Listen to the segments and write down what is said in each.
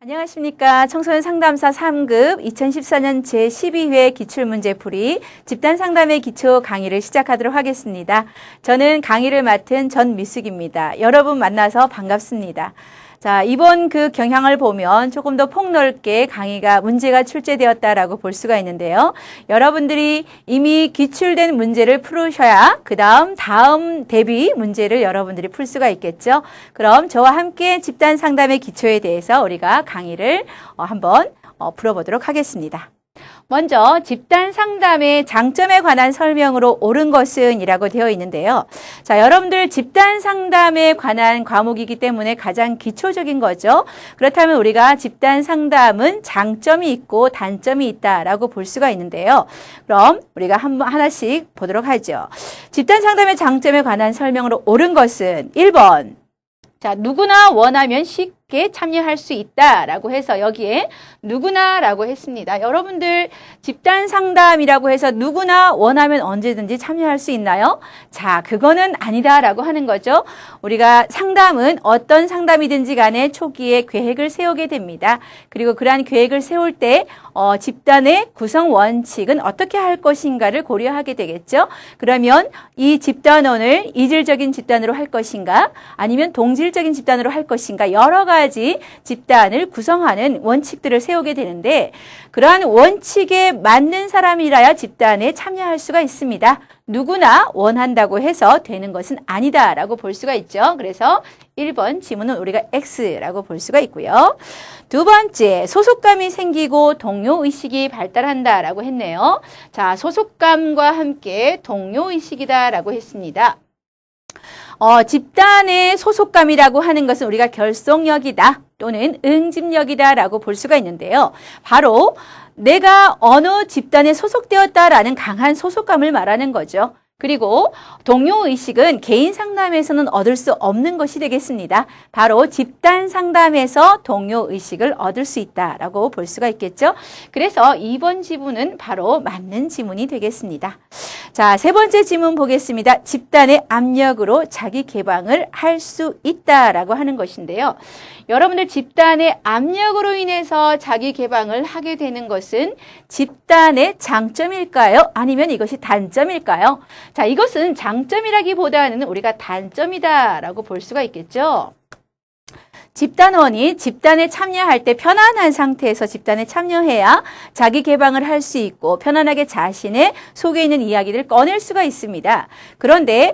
안녕하십니까. 청소년 상담사 3급 2014년 제12회 기출문제풀이 집단상담의 기초 강의를 시작하도록 하겠습니다. 저는 강의를 맡은 전미숙입니다. 여러분 만나서 반갑습니다. 자, 이번 그 경향을 보면 조금 더 폭넓게 강의가 문제가 출제되었다라고 볼 수가 있는데요. 여러분들이 이미 기출된 문제를 풀으셔야 다음 대비 문제를 여러분들이 풀 수가 있겠죠. 그럼 저와 함께 집단 상담의 기초에 대해서 우리가 강의를 한번 풀어보도록 하겠습니다. 먼저 집단 상담의 장점에 관한 설명으로 옳은 것은 이라고 되어 있는데요. 자, 여러분들 집단 상담에 관한 과목이기 때문에 가장 기초적인 거죠. 그렇다면 우리가 집단 상담은 장점이 있고 단점이 있다라고 볼 수가 있는데요. 그럼 우리가 하나씩 보도록 하죠. 집단 상담의 장점에 관한 설명으로 옳은 것은 1번. 자, 누구나 원하면 쉽게 참여할 수 있다라고 해서 여기에 누구나라고 했습니다. 여러분들 집단 상담이라고 해서 누구나 원하면 언제든지 참여할 수 있나요? 자, 그거는 아니다라고 하는 거죠. 우리가 상담은 어떤 상담이든지 간에 초기에 계획을 세우게 됩니다. 그리고 그러한 계획을 세울 때 집단의 구성 원칙은 어떻게 할 것인가를 고려하게 되겠죠. 그러면 이 집단원을 이질적인 집단으로 할 것인가 아니면 동질적인 집단으로 할 것인가 여러 가지 집단을 구성하는 원칙들을 세우게 되는데 그러한 원칙에 맞는 사람이라야 집단에 참여할 수가 있습니다. 누구나 원한다고 해서 되는 것은 아니다라고 볼 수가 있죠. 그래서 1번 지문은 우리가 X라고 볼 수가 있고요. 두 번째, 소속감이 생기고 동료의식이 발달한다라고 했네요. 자, 소속감과 함께 동료의식이다라고 했습니다. 집단의 소속감이라고 하는 것은 우리가 결속력이다 또는 응집력이다라고 볼 수가 있는데요. 바로 내가 어느 집단에 소속되었다라는 강한 소속감을 말하는 거죠. 그리고 동료의식은 개인 상담에서는 얻을 수 없는 것이 되겠습니다. 바로 집단 상담에서 동료의식을 얻을 수 있다라고 볼 수가 있겠죠. 그래서 2번 지문은 바로 맞는 지문이 되겠습니다. 자, 세 번째 지문 보겠습니다. 집단의 압력으로 자기 개방을 할 수 있다라고 하는 것인데요. 여러분들 집단의 압력으로 인해서 자기 개방을 하게 되는 것은 집단의 장점일까요? 아니면 이것이 단점일까요? 자, 이것은 장점이라기보다는 우리가 단점이다라고 볼 수가 있겠죠. 집단원이 집단에 참여할 때 편안한 상태에서 집단에 참여해야 자기 개방을 할 수 있고 편안하게 자신의 속에 있는 이야기를 꺼낼 수가 있습니다. 그런데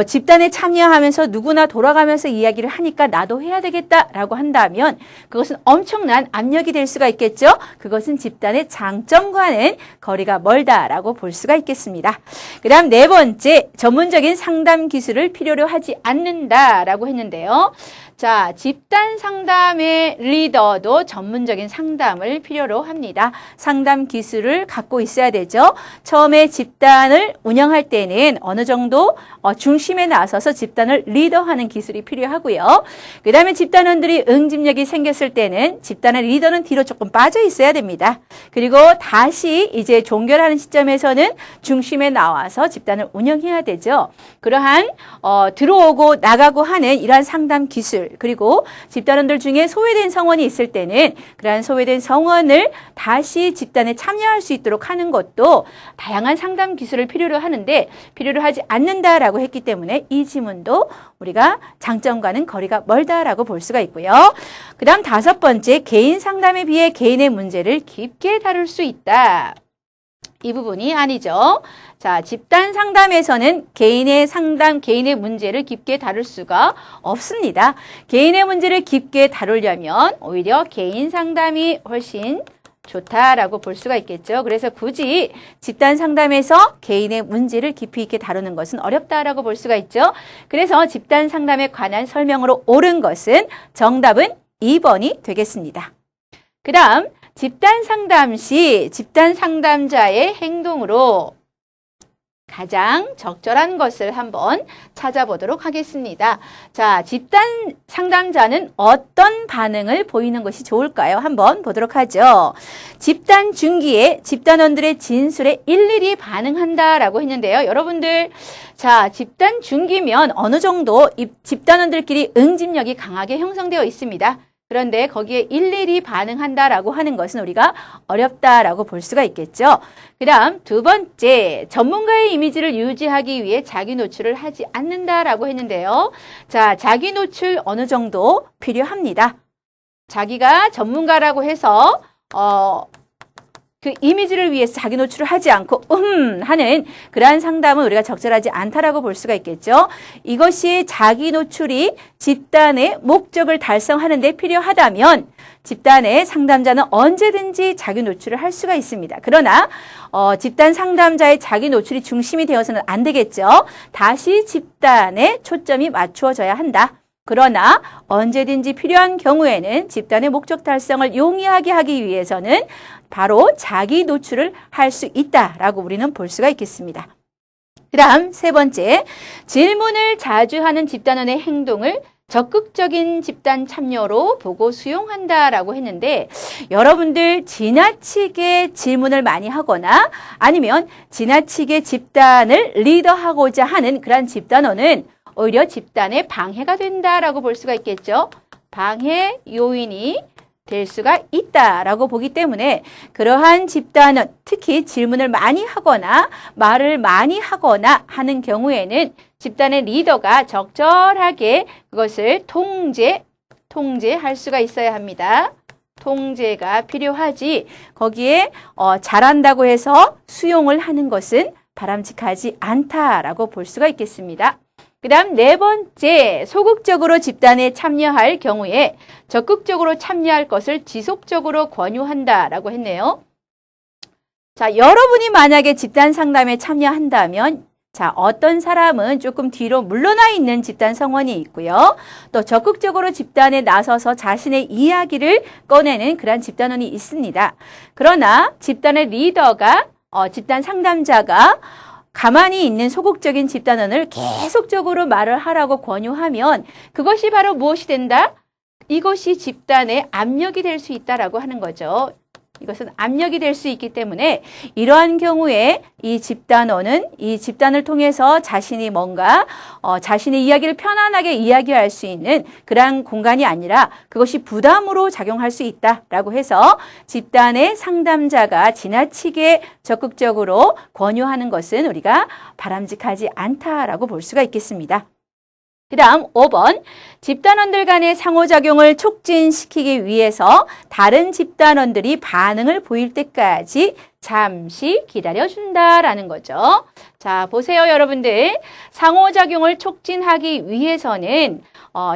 집단에 참여하면서 누구나 돌아가면서 이야기를 하니까 나도 해야 되겠다라고 한다면 그것은 엄청난 압력이 될 수가 있겠죠. 그것은 집단의 장점과는 거리가 멀다라고 볼 수가 있겠습니다. 그 다음 네 번째, 전문적인 상담 기술을 필요로 하지 않는다라고 했는데요. 자, 집단 상담의 리더도 전문적인 상담을 필요로 합니다. 상담 기술을 갖고 있어야 되죠. 처음에 집단을 운영할 때는 어느 정도 중심에 나서서 집단을 리더하는 기술이 필요하고요. 그 다음에 집단원들이 응집력이 생겼을 때는 집단의 리더는 뒤로 조금 빠져 있어야 됩니다. 그리고 다시 이제 종결하는 시점에서는 중심에 나와서 집단을 운영해야 되죠. 그러한 들어오고 나가고 하는 이러한 상담 기술 그리고 집단원들 중에 소외된 성원이 있을 때는 그러한 소외된 성원을 다시 집단에 참여할 수 있도록 하는 것도 다양한 상담 기술을 필요로 하는데 필요로 하지 않는다라고 했기 때문에 이 지문도 우리가 장점과는 거리가 멀다라고 볼 수가 있고요. 그 다음 다섯 번째, 개인 상담에 비해 개인의 문제를 깊게 다룰 수 있다. 이 부분이 아니죠. 자, 집단 상담에서는 개인의 상담, 개인의 문제를 깊게 다룰 수가 없습니다. 개인의 문제를 깊게 다루려면 오히려 개인 상담이 훨씬 좋다라고 볼 수가 있겠죠. 그래서 굳이 집단 상담에서 개인의 문제를 깊이 있게 다루는 것은 어렵다라고 볼 수가 있죠. 그래서 집단 상담에 관한 설명으로 옳은 것은 정답은 2번이 되겠습니다. 그 다음 집단 상담 시 집단 상담자의 행동으로 가장 적절한 것을 한번 찾아보도록 하겠습니다. 자, 집단 상담자는 어떤 반응을 보이는 것이 좋을까요? 한번 보도록 하죠. 집단 중기에 집단원들의 진술에 일일이 반응한다라고 했는데요. 여러분들, 자, 집단 중기면 어느 정도 이 집단원들끼리 응집력이 강하게 형성되어 있습니다. 그런데 거기에 일일이 반응한다라고 하는 것은 우리가 어렵다라고 볼 수가 있겠죠. 그 다음 두 번째, 전문가의 이미지를 유지하기 위해 자기 노출을 하지 않는다라고 했는데요. 자, 자기 노출 어느 정도 필요합니다. 자기가 전문가라고 해서 그 이미지를 위해서 자기 노출을 하지 않고 하는 그러한 상담은 우리가 적절하지 않다라고 볼 수가 있겠죠. 이것이 자기 노출이 집단의 목적을 달성하는 데 필요하다면 집단의 상담자는 언제든지 자기 노출을 할 수가 있습니다. 그러나 집단 상담자의 자기 노출이 중심이 되어서는 안 되겠죠. 다시 집단에 초점이 맞추어져야 한다. 그러나 언제든지 필요한 경우에는 집단의 목적 달성을 용이하게 하기 위해서는 바로 자기 노출을 할 수 있다라고 우리는 볼 수가 있겠습니다. 그 다음 세 번째, 질문을 자주 하는 집단원의 행동을 적극적인 집단 참여로 보고 수용한다라고 했는데, 여러분들 지나치게 질문을 많이 하거나 아니면 지나치게 집단을 리더하고자 하는 그런 집단원은 오히려 집단에 방해가 된다라고 볼 수가 있겠죠. 방해 요인이 될 수가 있다라고 보기 때문에 그러한 집단은 특히 질문을 많이 하거나 말을 많이 하거나 하는 경우에는 집단의 리더가 적절하게 그것을 통제할 수가 있어야 합니다. 통제가 필요하지 거기에 잘한다고 해서 수용을 하는 것은 바람직하지 않다라고 볼 수가 있겠습니다. 그 다음 네 번째, 소극적으로 집단에 참여할 경우에 적극적으로 참여할 것을 지속적으로 권유한다라고 했네요. 자, 여러분이 만약에 집단 상담에 참여한다면 자, 어떤 사람은 조금 뒤로 물러나 있는 집단 성원이 있고요. 또 적극적으로 집단에 나서서 자신의 이야기를 꺼내는 그런 집단원이 있습니다. 그러나 집단의 리더가 집단 상담자가 가만히 있는 소극적인 집단원을 계속적으로 말을 하라고 권유하면 그것이 바로 무엇이 된다? 이것이 집단의 압력이 될 수 있다라고 하는 거죠. 이것은 압력이 될 수 있기 때문에 이러한 경우에 이 집단원은 이 집단을 통해서 자신이 뭔가 자신의 이야기를 편안하게 이야기할 수 있는 그러한 공간이 아니라 그것이 부담으로 작용할 수 있다라고 해서 집단의 상담자가 지나치게 적극적으로 권유하는 것은 우리가 바람직하지 않다라고 볼 수가 있겠습니다. 그 다음 5번, 집단원들 간의 상호작용을 촉진시키기 위해서 다른 집단원들이 반응을 보일 때까지 잠시 기다려준다라는 거죠. 자, 보세요 여러분들. 상호작용을 촉진하기 위해서는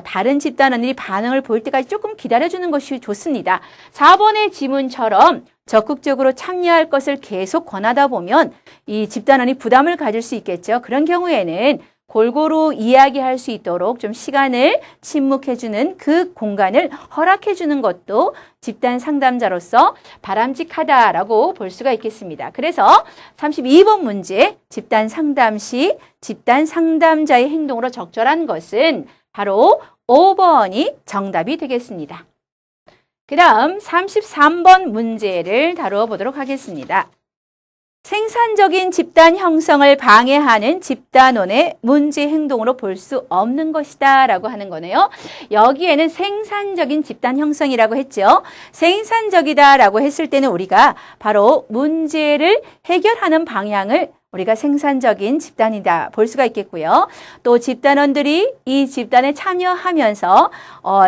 다른 집단원들이 반응을 보일 때까지 조금 기다려주는 것이 좋습니다. 4번의 지문처럼 적극적으로 참여할 것을 계속 권하다 보면 이 집단원이 부담을 가질 수 있겠죠. 그런 경우에는 골고루 이야기할 수 있도록 좀 시간을 침묵해주는 그 공간을 허락해주는 것도 집단 상담자로서 바람직하다라고 볼 수가 있겠습니다. 그래서 32번 문제, 집단 상담 시 집단 상담자의 행동으로 적절한 것은 바로 5번이 정답이 되겠습니다. 그 다음 33번 문제를 다루어 보도록 하겠습니다. 생산적인 집단 형성을 방해하는 집단원의 문제 행동으로 볼 수 없는 것이다 라고 하는 거네요. 여기에는 생산적인 집단 형성이라고 했죠. 생산적이다 라고 했을 때는 우리가 바로 문제를 해결하는 방향을 우리가 생산적인 집단이다 볼 수가 있겠고요. 또 집단원들이 이 집단에 참여하면서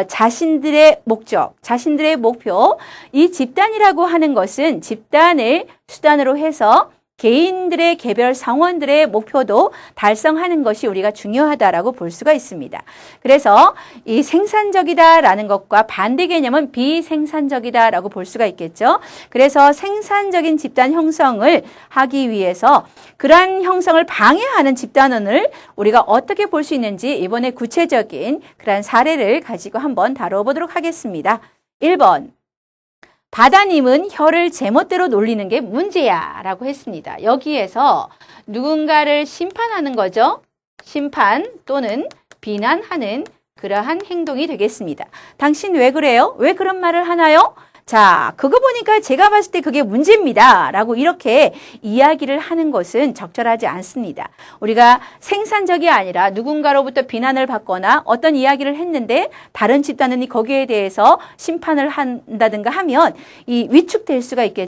자신들의 목적, 자신들의 목표, 이 집단이라고 하는 것은 집단을 수단으로 해서 개인들의 개별 성원들의 목표도 달성하는 것이 우리가 중요하다라고 볼 수가 있습니다. 그래서 이 생산적이다라는 것과 반대 개념은 비생산적이다라고 볼 수가 있겠죠. 그래서 생산적인 집단 형성을 하기 위해서 그러한 형성을 방해하는 집단원을 우리가 어떻게 볼 수 있는지 이번에 구체적인 그러한 사례를 가지고 한번 다뤄보도록 하겠습니다. 1번. 바다님은 혀를 제멋대로 놀리는 게 문제야 라고 했습니다. 여기에서 누군가를 심판하는 거죠. 심판 또는 비난하는 그러한 행동이 되겠습니다. 당신 왜 그래요? 왜 그런 말을 하나요? 자, 그거 보니까 제가 봤을 때 그게 문제입니다. 라고 이렇게 이야기를 하는 것은 적절하지 않습니다. 우리가 생산적이 아니라 누군가로부터 비난을 받거나 어떤 이야기를 했는데 다른 집단은 거기에 대해서 심판을 한다든가 하면 이 위축될 수가 있겠죠.